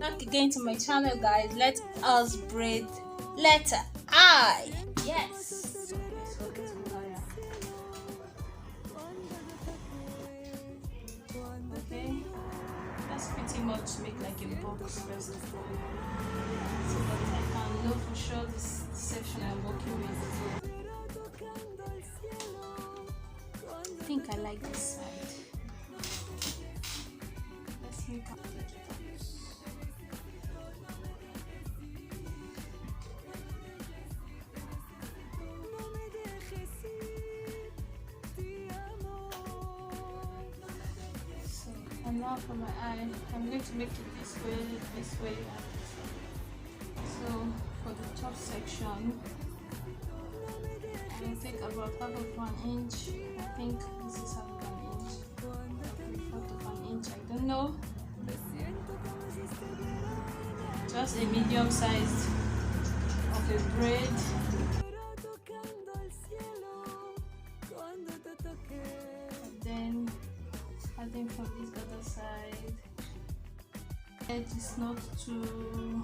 Back again to my channel, guys. Let us braid letter I. Yes. Okay, let's pretty much make like a box first of all, so that I can know for sure this section I'm working with. I think I like this side. Let's make up. And now for my eye, I'm going to make it this way, and this way. So for the top section, I will take about half of 1 inch. I think this is half of 1 inch, ¼ of 1 inch, I don't know. Just a medium size of a braid. And then adding from this other side. It is not too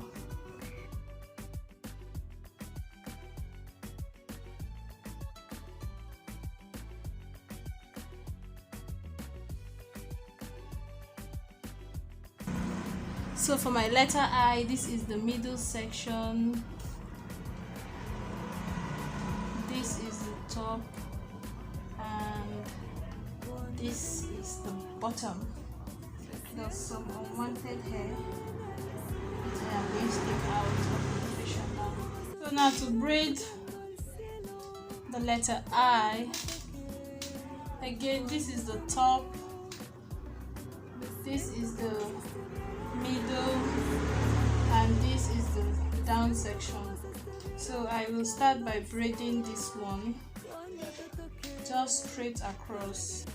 so for my letter I, this is the middle section, this is the top, and this is the bottom. There's some unwanted hair which I am going to take out of the fiction now. So now to braid the letter I, again this is the top, this is the middle, and this is the down section. So I will start by braiding this one just straight across.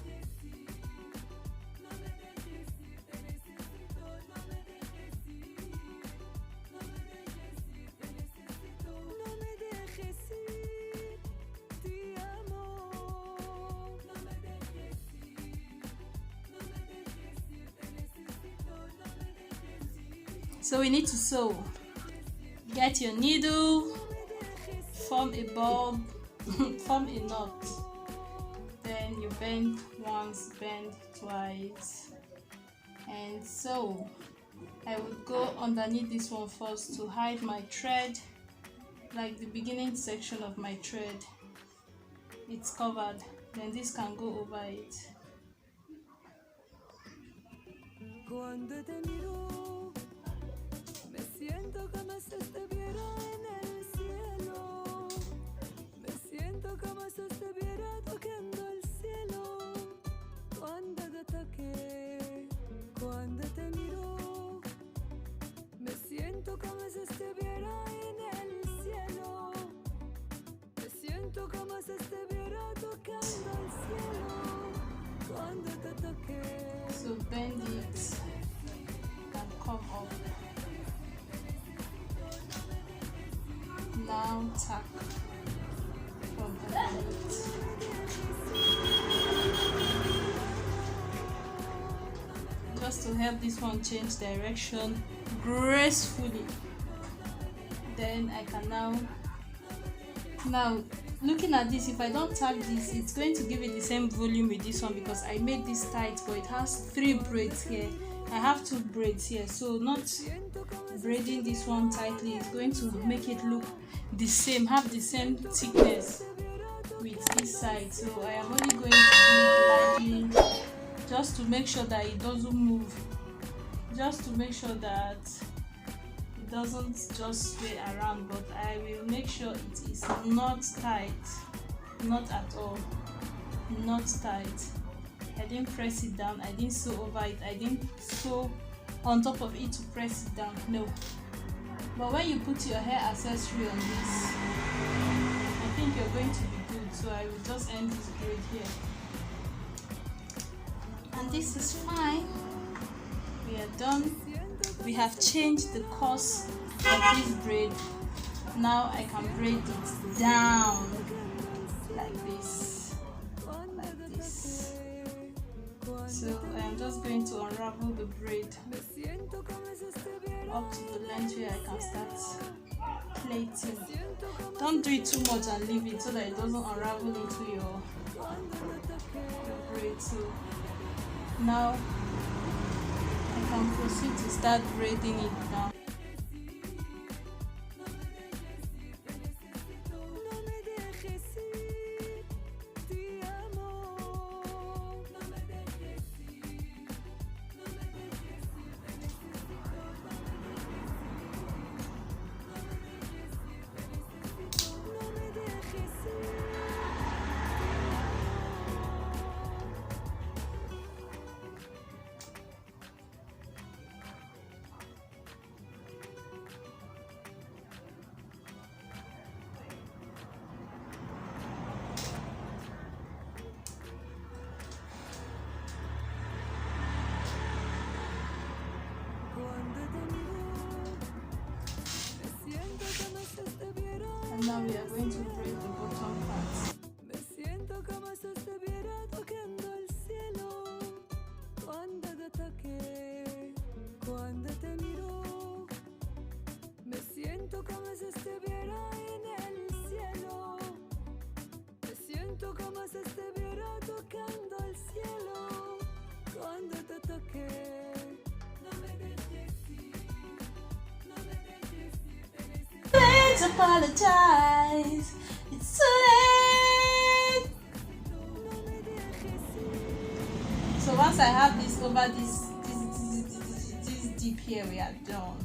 So we need to sew. Get your needle, form a bulb, form a knot, then you bend once, bend twice, and sew. I would go underneath this one first to hide my thread, like the beginning section of my thread, it's covered, then this can go over it. So bend it and come up. Now tack from underneath. Just to help this one change direction gracefully. Then I can now looking at this, if I don't tack this, it's going to give it the same volume with this one because I made this tight, but it has 3 braids here. I have 2 braids here, so not braiding this one tightly is going to make it look the same, have the same thickness with this side. So I am only going to do lightly just to make sure that it doesn't move, just to make sure that it doesn't just sway around, but I will make sure it is not tight, not at all, not tight. I didn't press it down, I didn't sew over it, I didn't sew on top of it to press it down, no. But when you put your hair accessory on this, I think you're going to be good. So I will just end this braid here, and this is fine. We are done. We have changed the course of this braid. Now I can braid it down like this, like this. So I am just going to unravel the braid up to the length where I can start plaiting. Don't do it too much and leave it so that it doesn't unravel into your braid. So now I can proceed to start braiding it now. And now we are going to braid the bottom part. Apologize, it's too late. So once I have this over this deep here, we are done.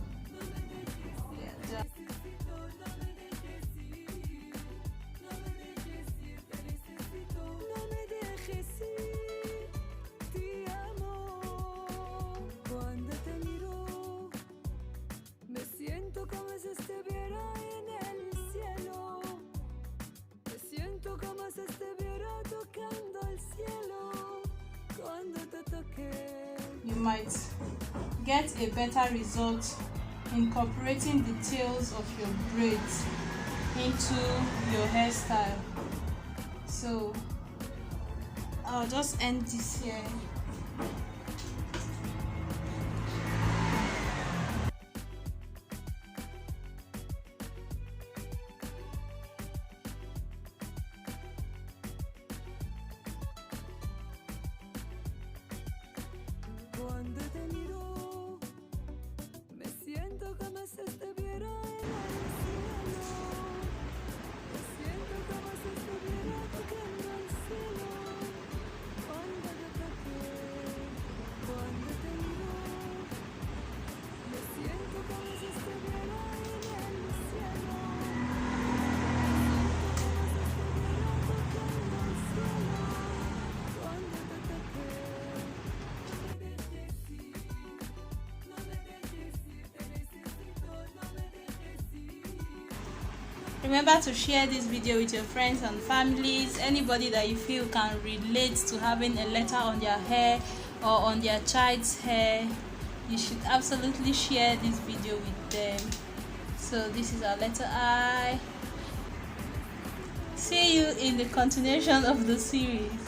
You might get a better result incorporating the tails of your braids into your hairstyle. So I'll just end this here. Remember to share this video with your friends and families, anybody that you feel can relate to having a letter on their hair or on their child's hair. You should absolutely share this video with them. So this is our letter I. See you in the continuation of the series.